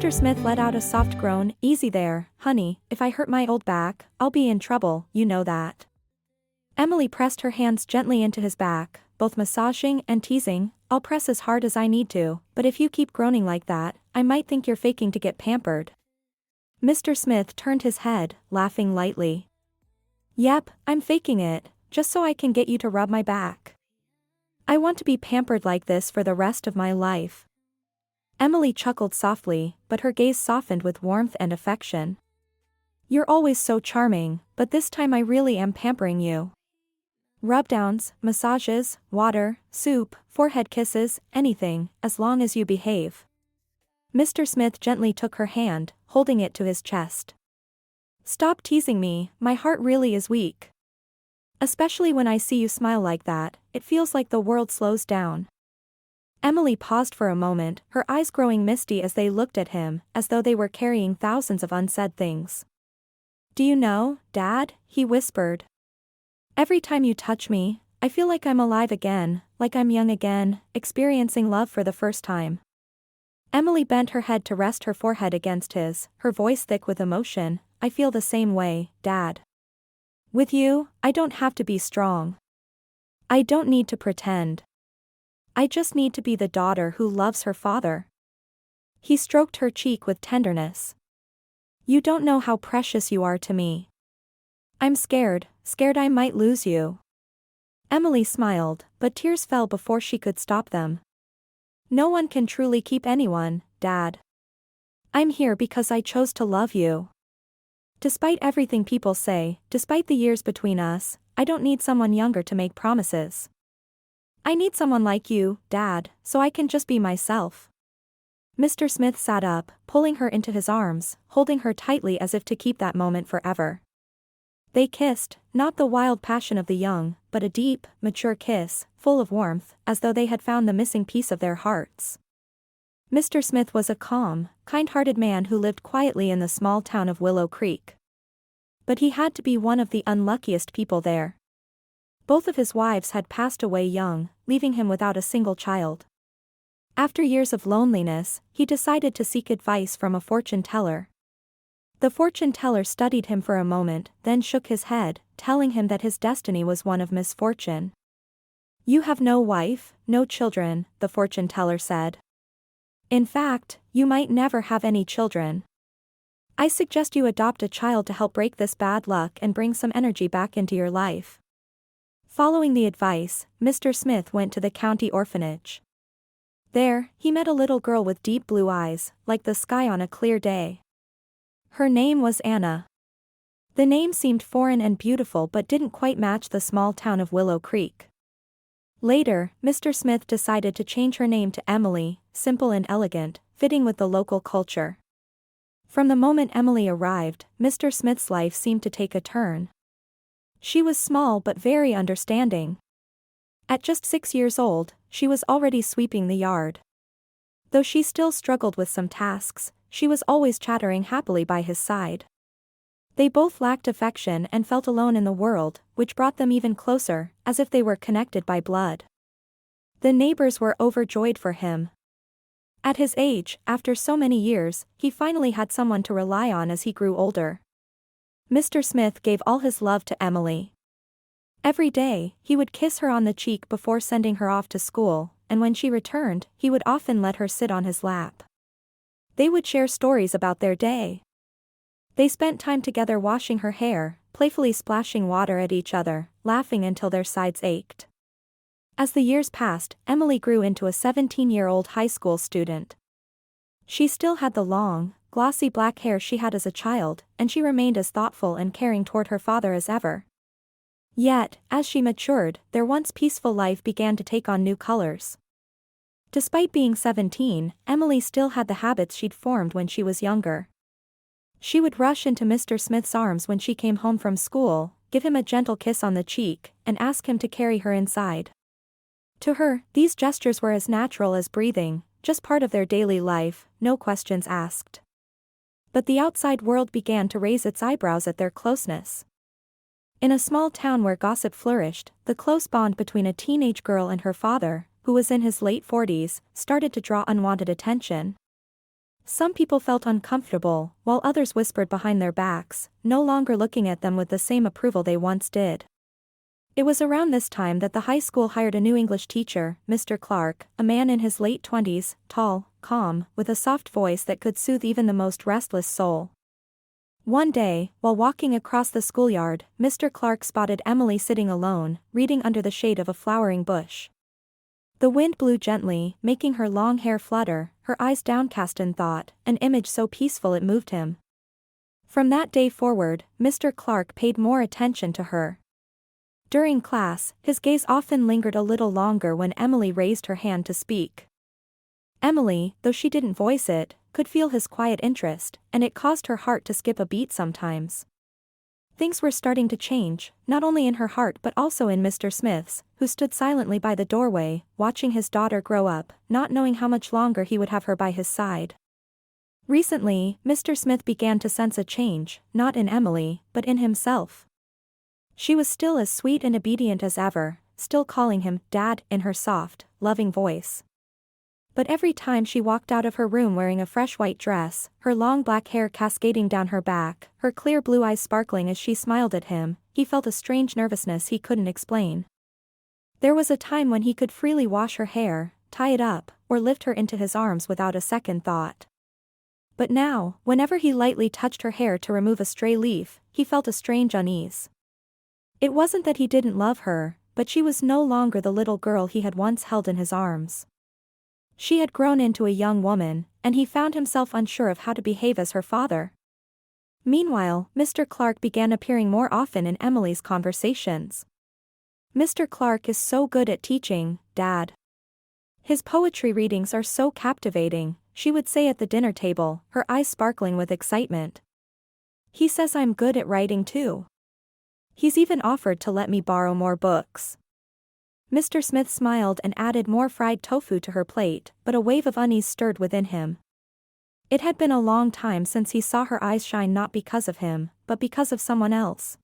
Mr. Smith let out a soft groan. Easy there, honey, if I hurt my old back, I'll be in trouble, you know that. Emily pressed her hands gently into his back, both massaging and teasing. I'll press as hard as I need to, but if you keep groaning like that, I might think you're faking to get pampered. Mr. Smith turned his head, laughing lightly. Yep, I'm faking it, just so I can get you to rub my back. I want to be pampered like this for the rest of my life. Emily chuckled softly, but her gaze softened with warmth and affection. You're always so charming, but this time I really am pampering you. Rub-downs, massages, water, soup, forehead kisses, anything, as long as you behave. Mr. Smith gently took her hand, holding it to his chest. Stop teasing me, my heart really is weak. Especially when I see you smile like that, it feels like the world slows down. Emily paused for a moment, her eyes growing misty as they looked at him, as though they were carrying thousands of unsaid things. Do you know, Dad? He whispered. Every time you touch me, I feel like I'm alive again, like I'm young again, experiencing love for the first time. Emily bent her head to rest her forehead against his, her voice thick with emotion. I feel the same way, Dad. With you, I don't have to be strong. I don't need to pretend. I just need to be the daughter who loves her father. He stroked her cheek with tenderness. You don't know how precious you are to me. I'm scared I might lose you. Emily smiled, but tears fell before she could stop them. No one can truly keep anyone, Dad. I'm here because I chose to love you. Despite everything people say, despite the years between us, I don't need someone younger to make promises. I need someone like you, Dad, so I can just be myself. Mr. Smith sat up, pulling her into his arms, holding her tightly as if to keep that moment forever. They kissed, not the wild passion of the young, but a deep, mature kiss, full of warmth, as though they had found the missing piece of their hearts. Mr. Smith was a calm, kind-hearted man who lived quietly in the small town of Willow Creek. But he had to be one of the unluckiest people there. Both of his wives had passed away young, leaving him without a single child. After years of loneliness, he decided to seek advice from a fortune teller. The fortune teller studied him for a moment, then shook his head, telling him that his destiny was one of misfortune. You have no wife, no children, the fortune teller said. In fact, you might never have any children. I suggest you adopt a child to help break this bad luck and bring some energy back into your life. Following the advice, Mr. Smith went to the county orphanage. There, he met a little girl with deep blue eyes, like the sky on a clear day. Her name was Anna. The name seemed foreign and beautiful but didn't quite match the small town of Willow Creek. Later, Mr. Smith decided to change her name to Emily, simple and elegant, fitting with the local culture. From the moment Emily arrived, Mr. Smith's life seemed to take a turn. She was small but very understanding. At just 6 years old, she was already sweeping the yard. Though she still struggled with some tasks, she was always chattering happily by his side. They both lacked affection and felt alone in the world, which brought them even closer, as if they were connected by blood. The neighbors were overjoyed for him. At his age, after so many years, he finally had someone to rely on as he grew older. Mr. Smith gave all his love to Emily. Every day, he would kiss her on the cheek before sending her off to school, and when she returned, he would often let her sit on his lap. They would share stories about their day. They spent time together washing her hair, playfully splashing water at each other, laughing until their sides ached. As the years passed, Emily grew into a 17-year-old high school student. She still had the long, glossy black hair she had as a child, and she remained as thoughtful and caring toward her father as ever. Yet, as she matured, their once peaceful life began to take on new colors. Despite being 17, Emily still had the habits she'd formed when she was younger. She would rush into Mr. Smith's arms when she came home from school, give him a gentle kiss on the cheek, and ask him to carry her inside. To her, these gestures were as natural as breathing, just part of their daily life, no questions asked. But the outside world began to raise its eyebrows at their closeness. In a small town where gossip flourished, the close bond between a teenage girl and her father, who was in his late 40s, started to draw unwanted attention. Some people felt uncomfortable, while others whispered behind their backs, no longer looking at them with the same approval they once did. It was around this time that the high school hired a new English teacher, Mr. Clark, a man in his late 20s, tall, calm, with a soft voice that could soothe even the most restless soul. One day, while walking across the schoolyard, Mr. Clark spotted Emily sitting alone, reading under the shade of a flowering bush. The wind blew gently, making her long hair flutter, her eyes downcast in thought, an image so peaceful it moved him. From that day forward, Mr. Clark paid more attention to her. During class, his gaze often lingered a little longer when Emily raised her hand to speak. Emily, though she didn't voice it, could feel his quiet interest, and it caused her heart to skip a beat sometimes. Things were starting to change, not only in her heart but also in Mr. Smith's, who stood silently by the doorway, watching his daughter grow up, not knowing how much longer he would have her by his side. Recently, Mr. Smith began to sense a change, not in Emily, but in himself. She was still as sweet and obedient as ever, still calling him Dad in her soft, loving voice. But every time she walked out of her room wearing a fresh white dress, her long black hair cascading down her back, her clear blue eyes sparkling as she smiled at him, he felt a strange nervousness he couldn't explain. There was a time when he could freely wash her hair, tie it up, or lift her into his arms without a second thought. But now, whenever he lightly touched her hair to remove a stray leaf, he felt a strange unease. It wasn't that he didn't love her, but she was no longer the little girl he had once held in his arms. She had grown into a young woman, and he found himself unsure of how to behave as her father. Meanwhile, Mr. Clark began appearing more often in Emily's conversations. "Mr. Clark is so good at teaching, Dad. His poetry readings are so captivating," she would say at the dinner table, her eyes sparkling with excitement. "He says I'm good at writing too. He's even offered to let me borrow more books." Mr. Smith smiled and added more fried tofu to her plate, but a wave of unease stirred within him. It had been a long time since he saw her eyes shine not because of him, but because of someone else.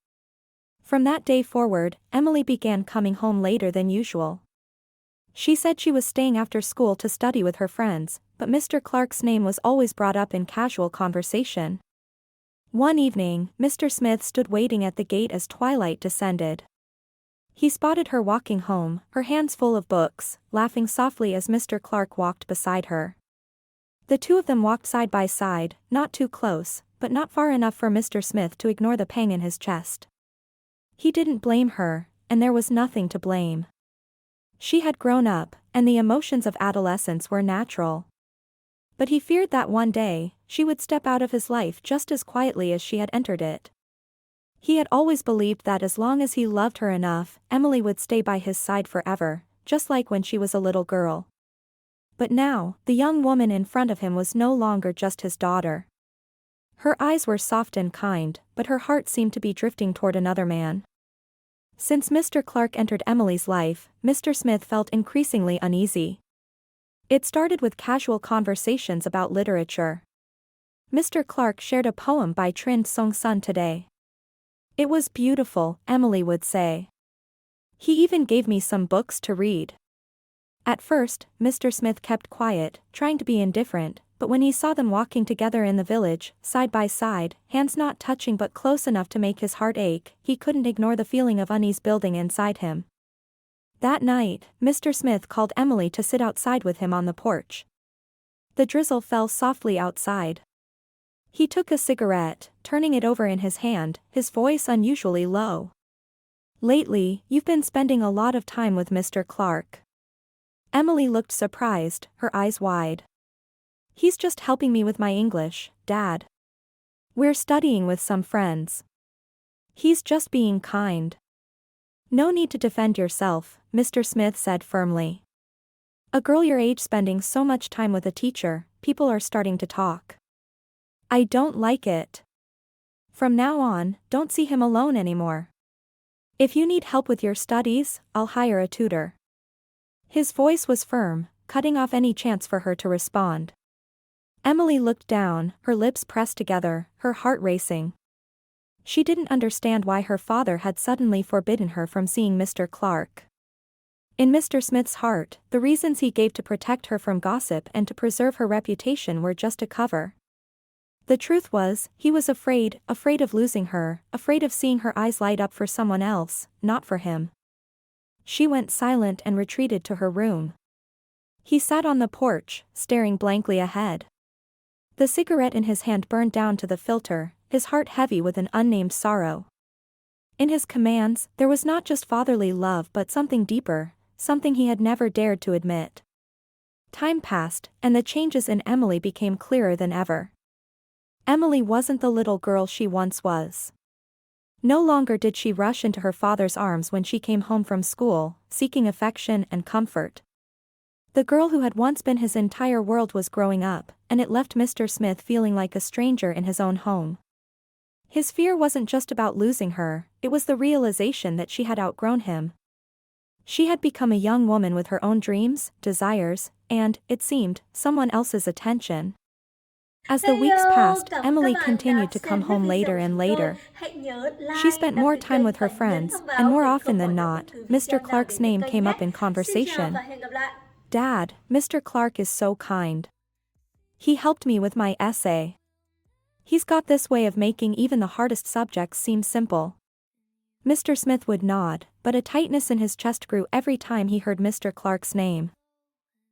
From that day forward, Emily began coming home later than usual. She said she was staying after school to study with her friends, but Mr. Clark's name was always brought up in casual conversation. One evening, Mr. Smith stood waiting at the gate as twilight descended. He spotted her walking home, her hands full of books, laughing softly as Mr. Clark walked beside her. The two of them walked side by side, not too close, but not far enough for Mr. Smith to ignore the pang in his chest. He didn't blame her, and there was nothing to blame. She had grown up, and the emotions of adolescence were natural. But he feared that one day, she would step out of his life just as quietly as she had entered it. He had always believed that as long as he loved her enough, Emily would stay by his side forever, just like when she was a little girl. But now, the young woman in front of him was no longer just his daughter. Her eyes were soft and kind, but her heart seemed to be drifting toward another man. Since Mr. Clark entered Emily's life, Mr. Smith felt increasingly uneasy. It started with casual conversations about literature. "Mr. Clark shared a poem by Trin Song Sun today. It was beautiful," Emily would say. "He even gave me some books to read." At first, Mr. Smith kept quiet, trying to be indifferent, but when he saw them walking together in the village, side by side, hands not touching but close enough to make his heart ache, he couldn't ignore the feeling of unease building inside him. That night, Mr. Smith called Emily to sit outside with him on the porch. The drizzle fell softly outside. He took a cigarette, turning it over in his hand, his voice unusually low. "Lately, you've been spending a lot of time with Mr. Clark." Emily looked surprised, her eyes wide. "He's just helping me with my English, Dad. We're studying with some friends. He's just being kind." "No need to defend yourself," Mr. Smith said firmly. "A girl your age spending so much time with a teacher, people are starting to talk. I don't like it. From now on, don't see him alone anymore. If you need help with your studies, I'll hire a tutor." His voice was firm, cutting off any chance for her to respond. Emily looked down, her lips pressed together, her heart racing. She didn't understand why her father had suddenly forbidden her from seeing Mr. Clark. In Mr. Smith's heart, the reasons he gave to protect her from gossip and to preserve her reputation were just a cover. The truth was, he was afraid of losing her, afraid of seeing her eyes light up for someone else, not for him. She went silent and retreated to her room. He sat on the porch, staring blankly ahead. The cigarette in his hand burned down to the filter, his heart heavy with an unnamed sorrow. In his commands, there was not just fatherly love but something deeper, something he had never dared to admit. Time passed, and the changes in Emily became clearer than ever. Emily wasn't the little girl she once was. No longer did she rush into her father's arms when she came home from school, seeking affection and comfort. The girl who had once been his entire world was growing up, and it left Mr. Smith feeling like a stranger in his own home. His fear wasn't just about losing her, it was the realization that she had outgrown him. She had become a young woman with her own dreams, desires, and, it seemed, someone else's attention. As the weeks passed, Emily continued to come home later and later. She spent more time with her friends, and more often than not, Mr. Clark's name came up in conversation. "Dad, Mr. Clark is so kind. He helped me with my essay. He's got this way of making even the hardest subjects seem simple." Mr. Smith would nod, but a tightness in his chest grew every time he heard Mr. Clark's name.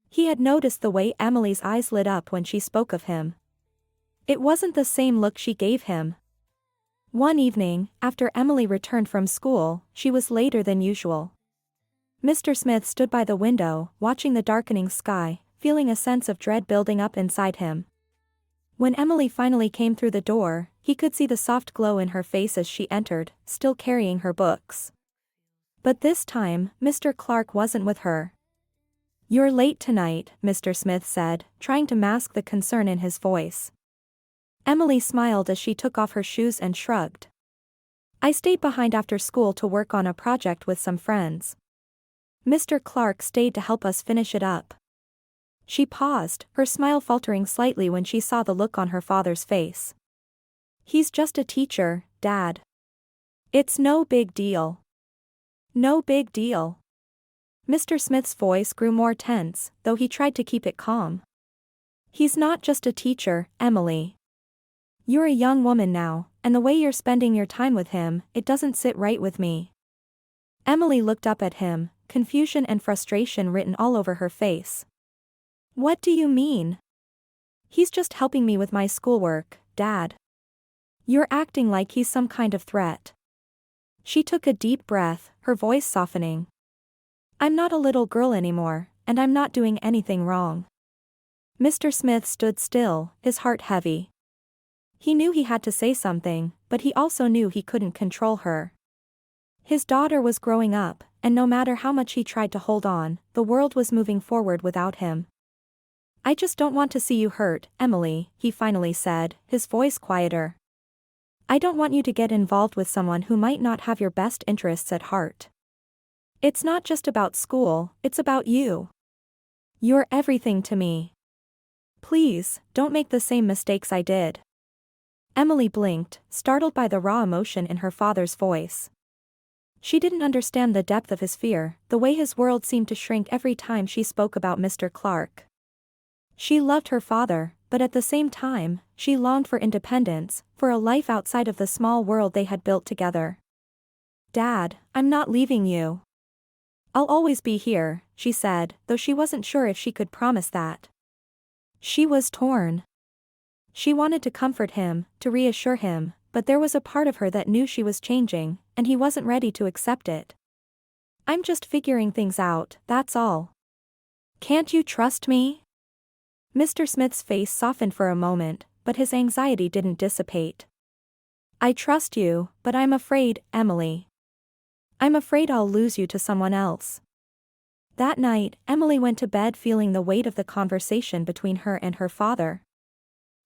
He had noticed the way Emily's eyes lit up when she spoke of him. It wasn't the same look she gave him. One evening, after Emily returned from school, she was later than usual. Mr. Smith stood by the window, watching the darkening sky, feeling a sense of dread building up inside him. When Emily finally came through the door, he could see the soft glow in her face as she entered, still carrying her books. But this time, Mr. Clark wasn't with her. "You're late tonight," Mr. Smith said, trying to mask the concern in his voice. Emily smiled as she took off her shoes and shrugged. "I stayed behind after school to work on a project with some friends. Mr. Clark stayed to help us finish it up." She paused, her smile faltering slightly when she saw the look on her father's face. "He's just a teacher, Dad. It's no big deal." "No big deal." Mr. Smith's voice grew more tense, though he tried to keep it calm. "He's not just a teacher, Emily. You're a young woman now, and the way you're spending your time with him, it doesn't sit right with me." Emily looked up at him, confusion and frustration written all over her face. "What do you mean?" "He's just helping me with my schoolwork, Dad. You're acting like he's some kind of threat." She took a deep breath, her voice softening. "I'm not a little girl anymore, and I'm not doing anything wrong." Mr. Smith stood still, his heart heavy. He knew he had to say something, but he also knew he couldn't control her. His daughter was growing up, and no matter how much he tried to hold on, the world was moving forward without him. "I just don't want to see you hurt, Emily," he finally said, his voice quieter. "I don't want you to get involved with someone who might not have your best interests at heart. It's not just about school, it's about you. You're everything to me. Please, don't make the same mistakes I did." Emily blinked, startled by the raw emotion in her father's voice. She didn't understand the depth of his fear, the way his world seemed to shrink every time she spoke about Mr. Clark. She loved her father, but at the same time, she longed for independence, for a life outside of the small world they had built together. "Dad, I'm not leaving you. I'll always be here," she said, though she wasn't sure if she could promise that. She was torn. She wanted to comfort him, to reassure him, but there was a part of her that knew she was changing, and he wasn't ready to accept it. "I'm just figuring things out, that's all. Can't you trust me?" Mr. Smith's face softened for a moment, but his anxiety didn't dissipate. "I trust you, but I'm afraid, Emily. I'm afraid I'll lose you to someone else." That night, Emily went to bed feeling the weight of the conversation between her and her father.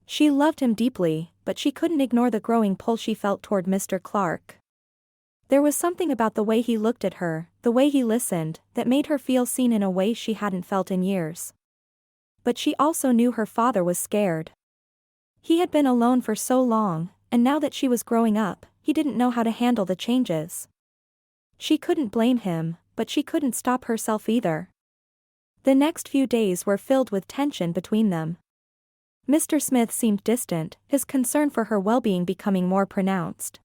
She loved him deeply, but she couldn't ignore the growing pull she felt toward Mr. Clark. There was something about the way he looked at her, the way he listened, that made her feel seen in a way she hadn't felt in years. But she also knew her father was scared. He had been alone for so long, and now that she was growing up, he didn't know how to handle the changes. She couldn't blame him, but she couldn't stop herself either. The next few days were filled with tension between them. Mr. Smith seemed distant, his concern for her well-being becoming more pronounced.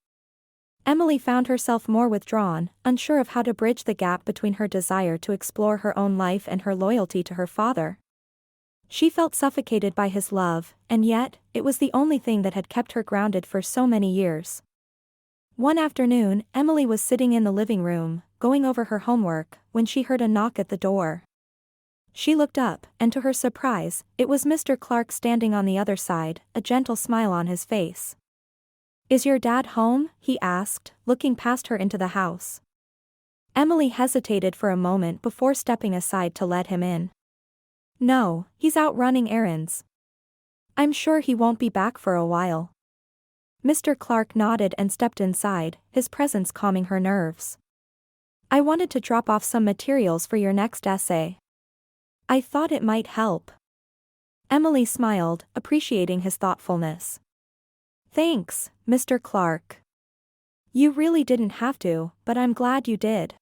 Emily found herself more withdrawn, unsure of how to bridge the gap between her desire to explore her own life and her loyalty to her father. She felt suffocated by his love, and yet, it was the only thing that had kept her grounded for so many years. One afternoon, Emily was sitting in the living room, going over her homework, when she heard a knock at the door. She looked up, and to her surprise, it was Mr. Clark standing on the other side, a gentle smile on his face. "Is your dad home?" he asked, looking past her into the house. Emily hesitated for a moment before stepping aside to let him in. "No, he's out running errands. I'm sure he won't be back for a while." Mr. Clark nodded and stepped inside, his presence calming her nerves. "I wanted to drop off some materials for your next essay. I thought it might help." Emily smiled, appreciating his thoughtfulness. "Thanks, Mr. Clark. You really didn't have to, but I'm glad you did."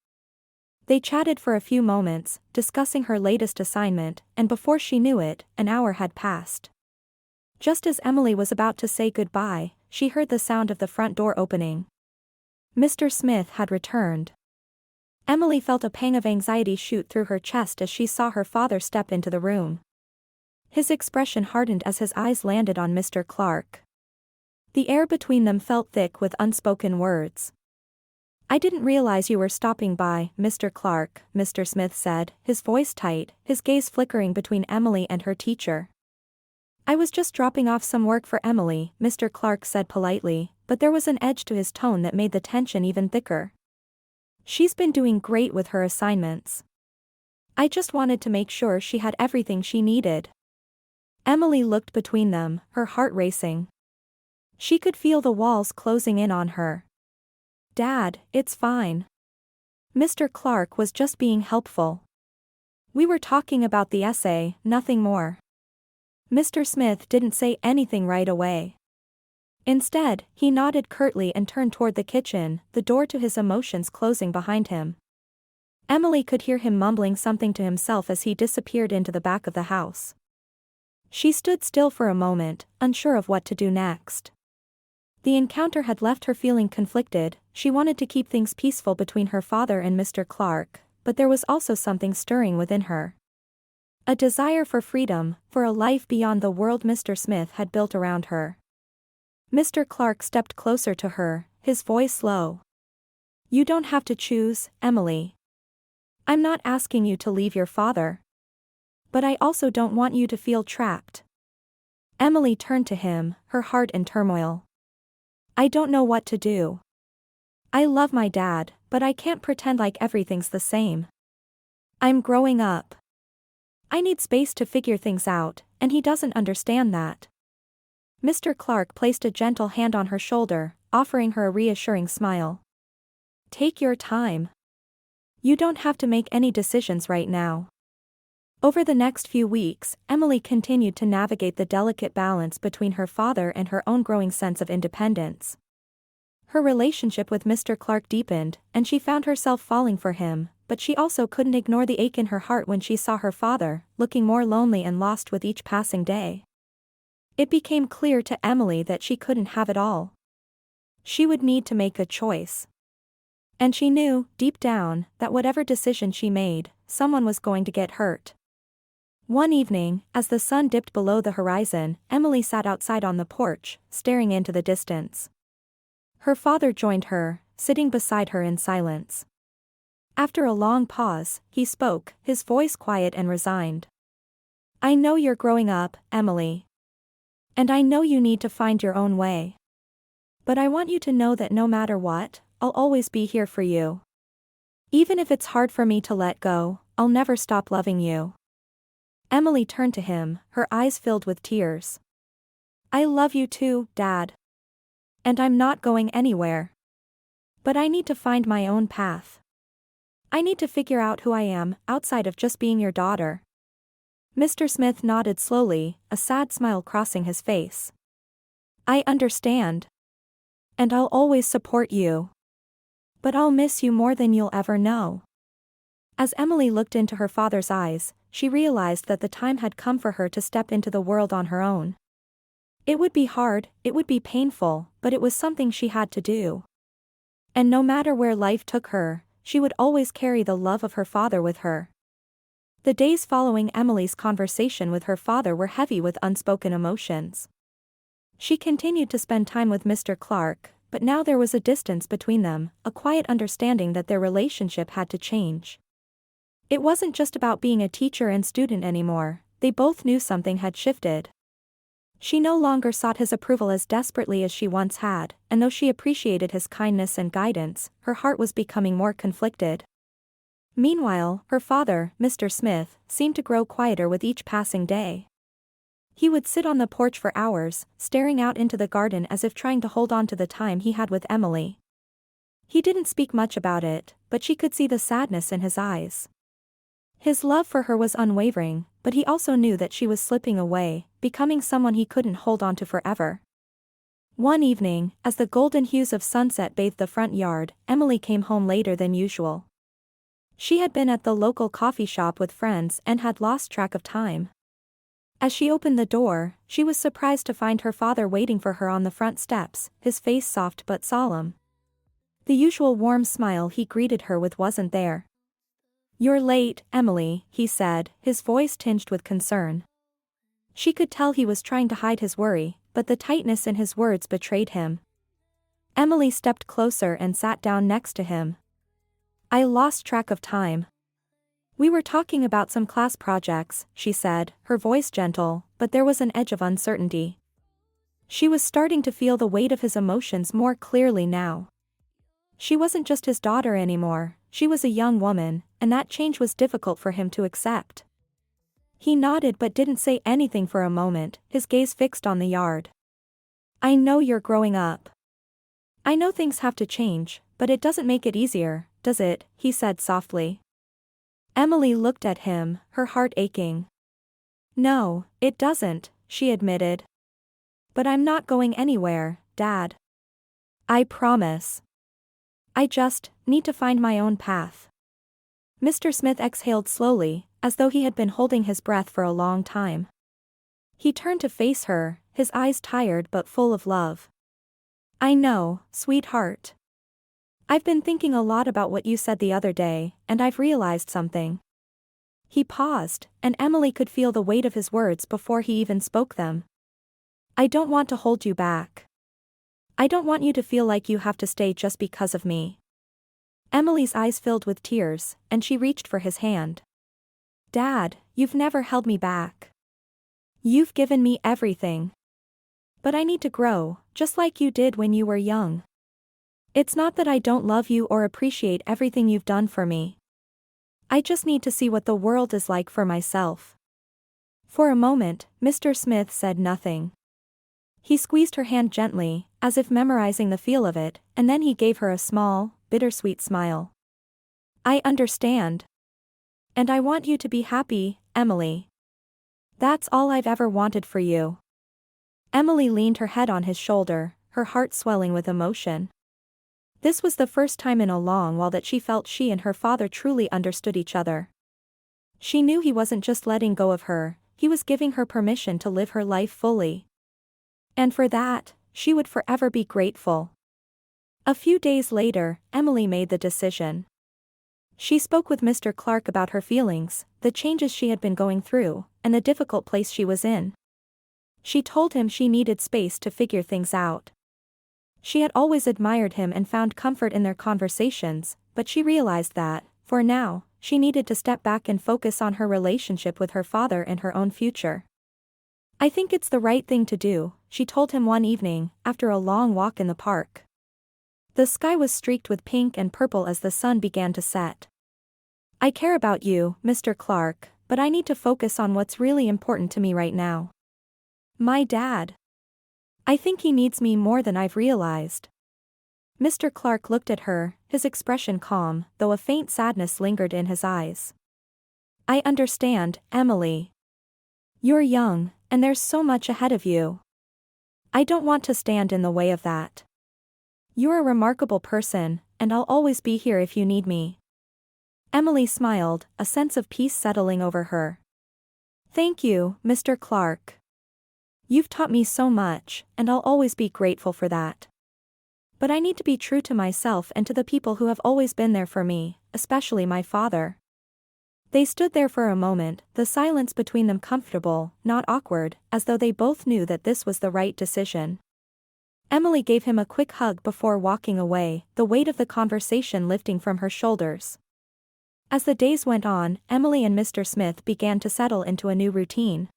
They chatted for a few moments, discussing her latest assignment, and before she knew it, an hour had passed. Just as Emily was about to say goodbye, she heard the sound of the front door opening. Mr. Smith had returned. Emily felt a pang of anxiety shoot through her chest as she saw her father step into the room. His expression hardened as his eyes landed on Mr. Clark. The air between them felt thick with unspoken words. "I didn't realize you were stopping by, Mr. Clark," Mr. Smith said, his voice tight, his gaze flickering between Emily and her teacher. "I was just dropping off some work for Emily," Mr. Clark said politely, but there was an edge to his tone that made the tension even thicker. "She's been doing great with her assignments. I just wanted to make sure she had everything she needed." Emily looked between them, her heart racing. She could feel the walls closing in on her. "Dad, it's fine." Mr. Clark was just being helpful. "We were talking about the essay, nothing more." Mr. Smith didn't say anything right away. Instead, he nodded curtly and turned toward the kitchen, the door to his emotions closing behind him. Emily could hear him mumbling something to himself as he disappeared into the back of the house. She stood still for a moment, unsure of what to do next. The encounter had left her feeling conflicted. She wanted to keep things peaceful between her father and Mr. Clark, but there was also something stirring within her. A desire for freedom, for a life beyond the world Mr. Smith had built around her. Mr. Clark stepped closer to her, his voice low. "You don't have to choose, Emily. I'm not asking you to leave your father. But I also don't want you to feel trapped." Emily turned to him, her heart in turmoil. "I don't know what to do. I love my dad, but I can't pretend like everything's the same. I'm growing up. I need space to figure things out, and he doesn't understand that." Mr. Clark placed a gentle hand on her shoulder, offering her a reassuring smile. "Take your time. You don't have to make any decisions right now." Over the next few weeks, Emily continued to navigate the delicate balance between her father and her own growing sense of independence. Her relationship with Mr. Clark deepened, and she found herself falling for him, but she also couldn't ignore the ache in her heart when she saw her father, looking more lonely and lost with each passing day. It became clear to Emily that she couldn't have it all. She would need to make a choice. And she knew, deep down, that whatever decision she made, someone was going to get hurt. One evening, as the sun dipped below the horizon, Emily sat outside on the porch, staring into the distance. Her father joined her, sitting beside her in silence. After a long pause, he spoke, his voice quiet and resigned. "I know you're growing up, Emily. And I know you need to find your own way. But I want you to know that no matter what, I'll always be here for you. Even if it's hard for me to let go, I'll never stop loving you." Emily turned to him, her eyes filled with tears. "I love you too, Dad. And I'm not going anywhere. But I need to find my own path. I need to figure out who I am, outside of just being your daughter." Mr. Smith nodded slowly, a sad smile crossing his face. "I understand. And I'll always support you. But I'll miss you more than you'll ever know." As Emily looked into her father's eyes, she realized that the time had come for her to step into the world on her own. It would be hard, it would be painful, but it was something she had to do. And no matter where life took her, she would always carry the love of her father with her. The days following Emily's conversation with her father were heavy with unspoken emotions. She continued to spend time with Mr. Clark, but now there was a distance between them, a quiet understanding that their relationship had to change. It wasn't just about being a teacher and student anymore, they both knew something had shifted. She no longer sought his approval as desperately as she once had, and though she appreciated his kindness and guidance, her heart was becoming more conflicted. Meanwhile, her father, Mr. Smith, seemed to grow quieter with each passing day. He would sit on the porch for hours, staring out into the garden as if trying to hold on to the time he had with Emily. He didn't speak much about it, but she could see the sadness in his eyes. His love for her was unwavering, but he also knew that she was slipping away, becoming someone he couldn't hold on to forever. One evening, as the golden hues of sunset bathed the front yard, Emily came home later than usual. She had been at the local coffee shop with friends and had lost track of time. As she opened the door, she was surprised to find her father waiting for her on the front steps, his face soft but solemn. The usual warm smile he greeted her with wasn't there. "You're late, Emily," he said, his voice tinged with concern. She could tell he was trying to hide his worry, but the tightness in his words betrayed him. Emily stepped closer and sat down next to him. "I lost track of time. We were talking about some class projects," she said, her voice gentle, but there was an edge of uncertainty. She was starting to feel the weight of his emotions more clearly now. She wasn't just his daughter anymore, she was a young woman, and that change was difficult for him to accept. He nodded but didn't say anything for a moment, his gaze fixed on the yard. "I know you're growing up. I know things have to change, but it doesn't make it easier, does it?" he said softly. Emily looked at him, her heart aching. "No, it doesn't," she admitted. "But I'm not going anywhere, Dad. I promise. I just need to find my own path." Mr. Smith exhaled slowly, as though he had been holding his breath for a long time. He turned to face her, his eyes tired but full of love. "I know, sweetheart. I've been thinking a lot about what you said the other day, and I've realized something." He paused, and Emily could feel the weight of his words before he even spoke them. "I don't want to hold you back. I don't want you to feel like you have to stay just because of me." Emily's eyes filled with tears, and she reached for his hand. "Dad, you've never held me back. You've given me everything. But I need to grow, just like you did when you were young. It's not that I don't love you or appreciate everything you've done for me. I just need to see what the world is like for myself." For a moment, Mr. Smith said nothing. He squeezed her hand gently, as if memorizing the feel of it, and then he gave her a small, bittersweet smile. "I understand. And I want you to be happy, Emily. That's all I've ever wanted for you." Emily leaned her head on his shoulder, her heart swelling with emotion. This was the first time in a long while that she felt she and her father truly understood each other. She knew he wasn't just letting go of her, he was giving her permission to live her life fully. And for that, she would forever be grateful. A few days later, Emily made the decision. She spoke with Mr. Clark about her feelings, the changes she had been going through, and the difficult place she was in. She told him she needed space to figure things out. She had always admired him and found comfort in their conversations, but she realized that, for now, she needed to step back and focus on her relationship with her father and her own future. "I think it's the right thing to do," she told him one evening, after a long walk in the park. The sky was streaked with pink and purple as the sun began to set. "I care about you, Mr. Clark, but I need to focus on what's really important to me right now. My dad. I think he needs me more than I've realized." Mr. Clark looked at her, his expression calm, though a faint sadness lingered in his eyes. "I understand, Emily. You're young, and there's so much ahead of you. I don't want to stand in the way of that. You're a remarkable person, and I'll always be here if you need me." Emily smiled, a sense of peace settling over her. Thank you, Mr. Clark. You've taught me so much, and I'll always be grateful for that. But I need to be true to myself and to the people who have always been there for me, especially my father. They stood there for a moment, the silence between them comfortable, not awkward, as though they both knew that this was the right decision. Emily gave him a quick hug before walking away, the weight of the conversation lifting from her shoulders. As the days went on, Emily and Mr. Smith began to settle into a new routine.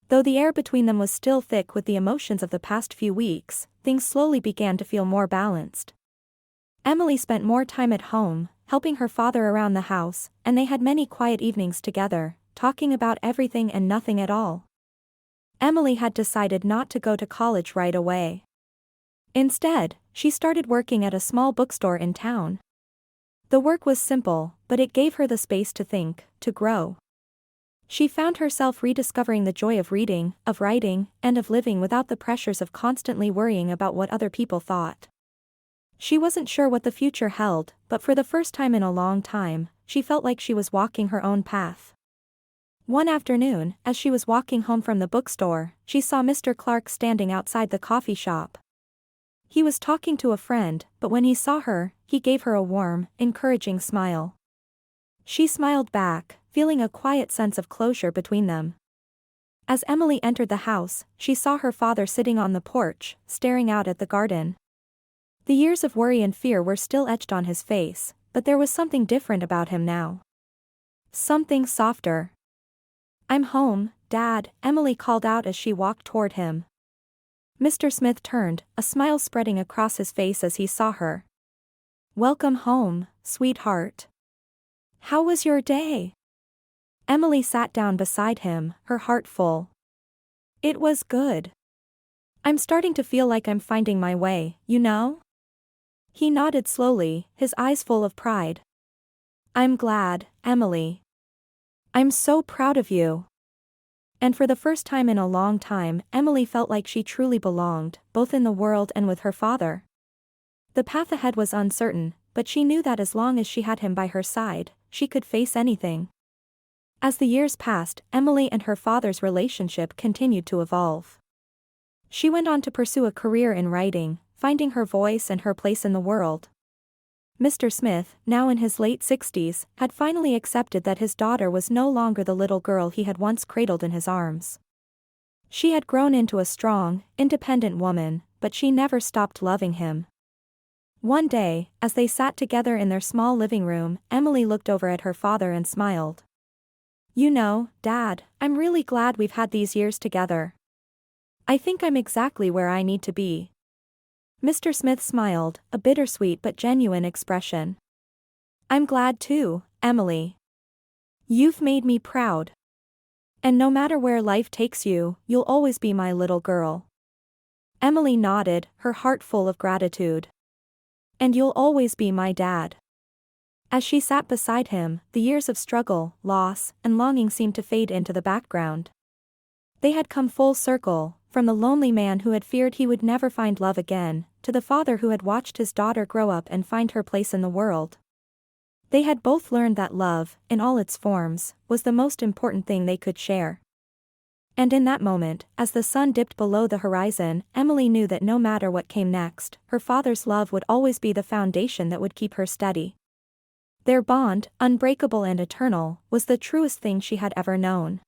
Though the air between them was still thick with the emotions of the past few weeks, things slowly began to feel more balanced. Emily spent more time at home, helping her father around the house, and they had many quiet evenings together, talking about everything and nothing at all. Emily had decided not to go to college right away. Instead, she started working at a small bookstore in town. The work was simple, but it gave her the space to think, to grow. She found herself rediscovering the joy of reading, of writing, and of living without the pressures of constantly worrying about what other people thought. She wasn't sure what the future held, but for the first time in a long time, she felt like she was walking her own path. One afternoon, as she was walking home from the bookstore, she saw Mr. Clark standing outside the coffee shop. He was talking to a friend, but when he saw her, he gave her a warm, encouraging smile. She smiled back, feeling a quiet sense of closure between them. As Emily entered the house, she saw her father sitting on the porch, staring out at the garden. The years of worry and fear were still etched on his face, but there was something different about him now. Something softer. "I'm home, Dad," Emily called out as she walked toward him. Mr. Smith turned, a smile spreading across his face as he saw her. "Welcome home, sweetheart. How was your day?" Emily sat down beside him, her heart full. "It was good. I'm starting to feel like I'm finding my way, you know?" He nodded slowly, his eyes full of pride. "I'm glad, Emily. I'm so proud of you." And for the first time in a long time, Emily felt like she truly belonged, both in the world and with her father. The path ahead was uncertain, but she knew that as long as she had him by her side, she could face anything. As the years passed, Emily and her father's relationship continued to evolve. She went on to pursue a career in writing, finding her voice and her place in the world. Mr. Smith, now in his late 60s, had finally accepted that his daughter was no longer the little girl he had once cradled in his arms. She had grown into a strong, independent woman, but she never stopped loving him. One day, as they sat together in their small living room, Emily looked over at her father and smiled. "You know, Dad, I'm really glad we've had these years together. I think I'm exactly where I need to be." Mr. Smith smiled, a bittersweet but genuine expression. "I'm glad too, Emily. You've made me proud. And no matter where life takes you, you'll always be my little girl." Emily nodded, her heart full of gratitude. "And you'll always be my dad." As she sat beside him, the years of struggle, loss, and longing seemed to fade into the background. They had come full circle, from the lonely man who had feared he would never find love again, to the father who had watched his daughter grow up and find her place in the world. They had both learned that love, in all its forms, was the most important thing they could share. And in that moment, as the sun dipped below the horizon, Emily knew that no matter what came next, her father's love would always be the foundation that would keep her steady. Their bond, unbreakable and eternal, was the truest thing she had ever known.